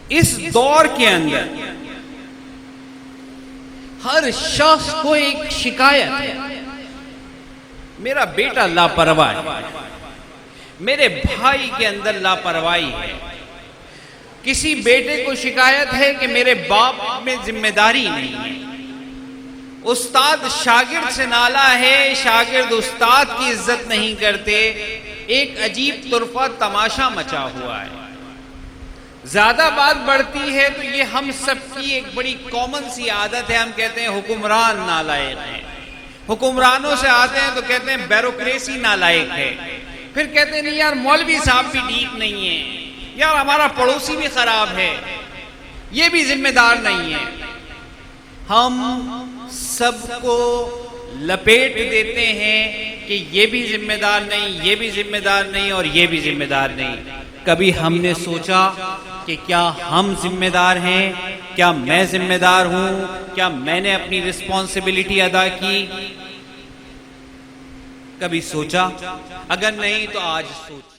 اس دور کے اندر ہر شخص کو ایک شکایت ہے، میرا بیٹا لاپرواہ ہے، میرے بھائی کے اندر لاپرواہی ہے، کسی بیٹے کو شکایت ہے کہ میرے باپ میں ذمہ داری نہیں ہے، استاد شاگرد سے نالا ہے، شاگرد استاد کی عزت نہیں کرتے، ایک عجیب طرفہ تماشا مچا ہوا ہے۔ زیادہ بات بڑھتی ہے تو یہ ہم سب کی ایک بڑی کامن سی عادت ہے، ہم کہتے ہیں حکمران نالائق ہے، حکمرانوں سے آتے ہیں تو کہتے ہیں بیوروکریسی نالائق ہے، پھر کہتے ہیں نہیں یار مولوی صاحب بھی ٹھیک نہیں ہے، یار ہمارا پڑوسی بھی خراب ہے، یہ بھی ذمہ دار نہیں ہے۔ ہم سب کو لپیٹ دیتے ہیں کہ یہ بھی ذمہ دار نہیں، یہ بھی ذمہ دار نہیں اور یہ بھی ذمہ دار نہیں۔ کبھی ہم نے سوچا کہ کیا ہم ذمہ دار ہیں؟ کیا میں ذمہ دار ہوں؟ کیا میں نے اپنی رسپانسبلٹی ادا کی؟ کبھی سوچا؟ اگر نہیں تو آج سوچ۔